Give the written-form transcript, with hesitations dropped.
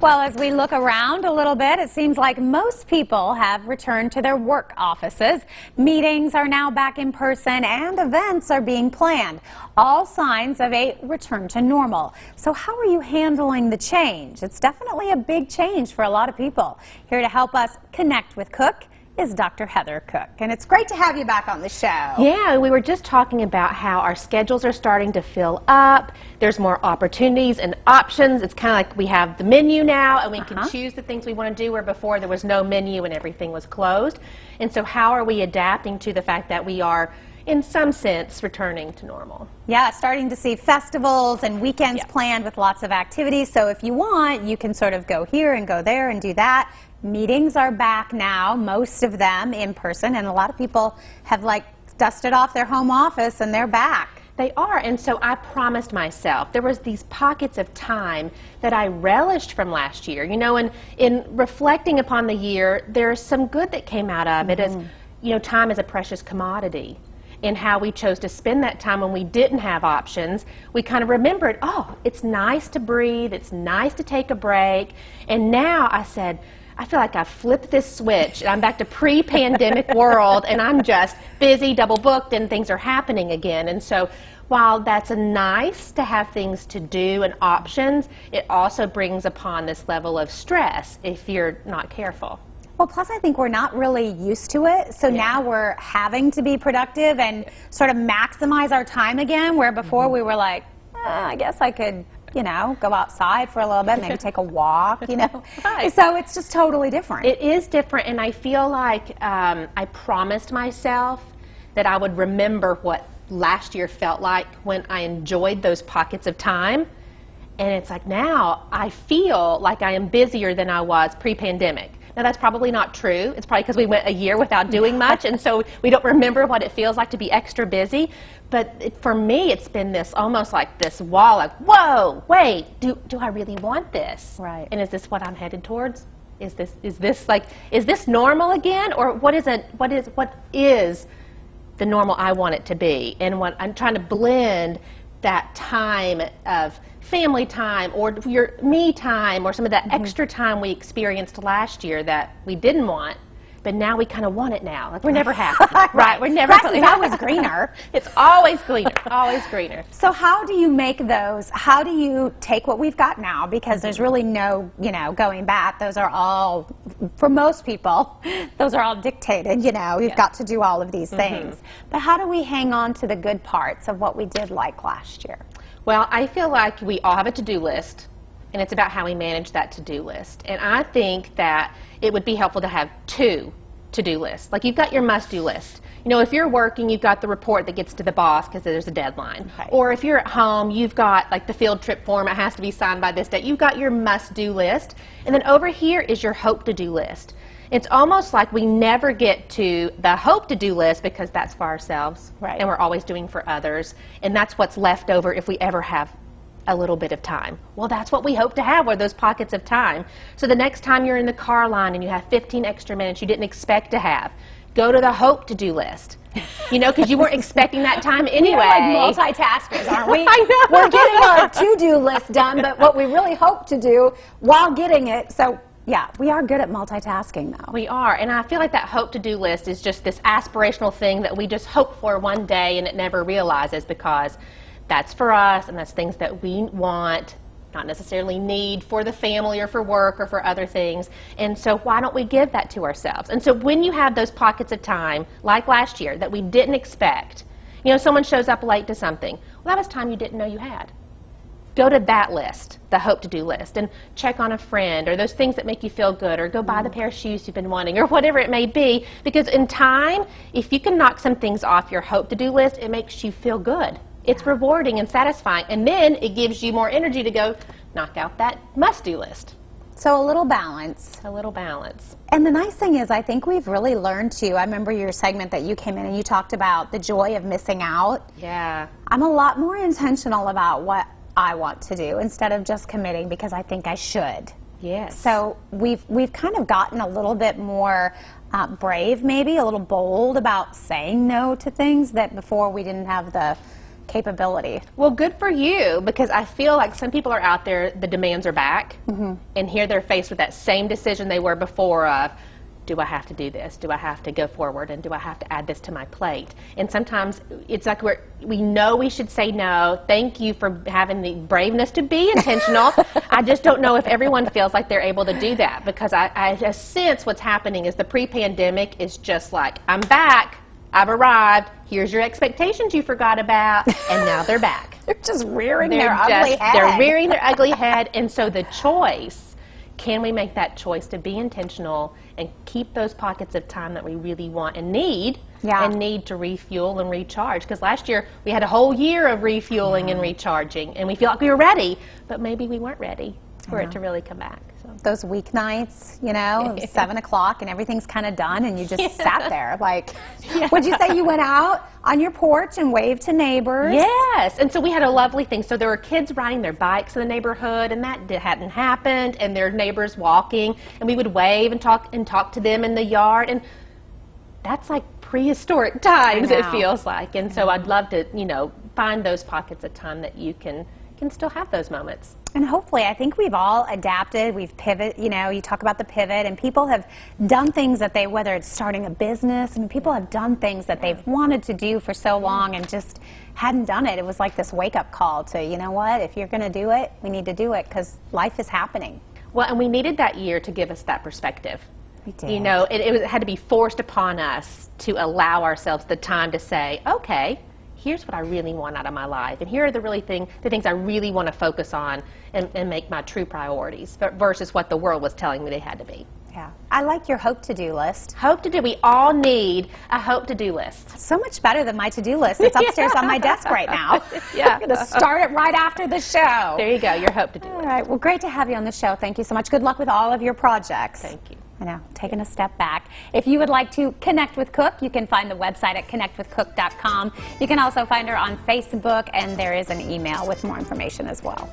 Well, as we look around a little bit, it seems like most people have returned to their work offices. Meetings are now back in person and events are being planned. All signs of a return to normal. So how are you handling the change? It's definitely a big change for a lot of people. Here to help us connect with Cook is Dr. Heather Cook. And it's great to have you back on the show. Yeah, we were just talking about how our schedules are starting to fill up. There's more opportunities and options. It's kind of like we have the menu now, and we can choose the things we want to do, where before there was no menu and everything was closed. And so how are we adapting to the fact that we are, in some sense, returning to normal? Yeah, starting to see festivals and weekends planned with lots of activities. So if you want, you can sort of go here and go there and do that. Meetings are back now, most of them in person, and a lot of people have dusted off their home office and they're back. They are, and so I promised myself there was these pockets of time that I relished from last year. You know, in reflecting upon the year, there's some good that came out of it. As you know, time is a precious commodity. In how we chose to spend that time when we didn't have options, we kind of remembered, oh, it's nice to breathe, it's nice to take a break. And now I said, I feel like I flipped this switch and I'm back to pre-pandemic world, and I'm just busy, double booked, and things are happening again. And so while that's nice to have things to do and options, it also brings upon this level of stress if you're not careful. Well, plus I think we're not really used to it, so now we're having to be productive and sort of maximize our time again, where before we were like, I guess I could, you know, go outside for a little bit, maybe take a walk, you know. So it's just totally different. It is different, and I feel like I promised myself that I would remember what last year felt like when I enjoyed those pockets of time. And it's like now I feel like I am busier than I was pre-pandemic. Now that's probably not true. It's probably because we went a year without doing much, and so we don't remember what it feels like to be extra busy. But for me, it's been this almost like this wall, like, whoa, wait, do I really want this? Right. And is this what I'm headed towards? Is this normal again, or what is the normal I want it to be? And what I'm trying to blend that time of family time or your me time or some of that extra time we experienced last year that we didn't want, but now we kind of want it now. Like we're never happy. Right. We're never Grass is always greener. It's always greener. Always greener. So how do you make those? How do you take what we've got now? Because there's really no, you know, going back. Those are all, for most people, those are all dictated, you know. You've got to do all of these things. But how do we hang on to the good parts of what we did like last year? Well, I feel like we all have a to-do list, and it's about how we manage that to-do list. And I think that it would be helpful to have two to-do lists. Like you've got your must-do list. You know, if you're working, you've got the report that gets to the boss because there's a deadline. Okay. Or if you're at home, you've got like the field trip form, it has to be signed by this date. You've got your must-do list. And then over here is your hope-to-do list. It's almost like we never get to the hope-to-do list because that's for ourselves. Right. And we're always doing for others. And that's what's left over if we ever have a little bit of time. Well, that's what we hope to have, are those pockets of time. So the next time you're in the car line and you have 15 extra minutes you didn't expect to have, go to the hope-to-do list. You know, because you weren't expecting that time anyway. We're like multitaskers, aren't we? I know. We're getting our to-do list done, but what we really hope to do while getting it, so yeah, we are good at multitasking, though. We are, and I feel like that hope-to-do list is just this aspirational thing that we just hope for one day and it never realizes, because that's for us and that's things that we want, not necessarily need for the family or for work or for other things. And so why don't we give that to ourselves? And so when you have those pockets of time, like last year, that we didn't expect, you know, someone shows up late to something, well, that was time you didn't know you had. Go to that list, the hope-to-do list, and check on a friend or those things that make you feel good, or go buy the pair of shoes you've been wanting, or whatever it may be. Because in time, if you can knock some things off your hope-to-do list, it makes you feel good. It's rewarding and satisfying, and then it gives you more energy to go knock out that must-do list. So a little balance. A little balance. And the nice thing is, I think we've really learned to, I remember your segment that you came in and you talked about the joy of missing out. Yeah. I'm a lot more intentional about what I want to do instead of just committing because I think I should. Yes. So we've kind of gotten a little bit more brave, maybe a little bold about saying no to things that before we didn't have the capability. Well, good for you, because I feel like some people are out there, the demands are back, and here they're faced with that same decision they were before of, do I have to do this? Do I have to go forward? And do I have to add this to my plate? And sometimes it's like we know we should say no. Thank you for having the braveness to be intentional. I just don't know if everyone feels like they're able to do that, because I sense what's happening is the pre-pandemic is just like, I'm back, I've arrived, here's your expectations you forgot about, and now they're back. They're just rearing their ugly head. They're rearing their ugly head, and so the choice, can we make that choice to be intentional and keep those pockets of time that we really want and need, and need to refuel and recharge? Because last year we had a whole year of refueling and recharging, and we feel like we were ready, but maybe we weren't ready for it to really come back. So. Those weeknights, you know, 7 o'clock and everything's kind of done and you just sat there like, would you say you went out on your porch and waved to neighbors? Yes, and so we had a lovely thing. So there were kids riding their bikes in the neighborhood, and that hadn't happened, and their neighbors walking, and we would wave and talk to them in the yard, and that's like prehistoric times, it feels like. And so I'd love to, you know, find those pockets of time that you can still have those moments. And hopefully, I think we've all adapted, we've pivoted, you know, you talk about the pivot, and people have done things that whether it's starting a business, I mean, people have done things that they've wanted to do for so long and just hadn't done it. It was like this wake-up call to, you know what, if you're going to do it, we need to do it, because life is happening. Well, and we needed that year to give us that perspective. We did. You know, it had to be forced upon us to allow ourselves the time to say, okay, here's what I really want out of my life, and here are the things I really want to focus on and make my true priorities, versus what the world was telling me they had to be. Yeah. I like your hope to-do list. Hope to do. We all need a hope to-do list. So much better than my to-do list. It's upstairs on my desk right now. I'm going to start it right after the show. There you go, your hope to-do list. All right. Well, great to have you on the show. Thank you so much. Good luck with all of your projects. Thank you. I know, taking a step back. If you would like to connect with Cook, you can find the website at connectwithcook.com. You can also find her on Facebook, and there is an email with more information as well.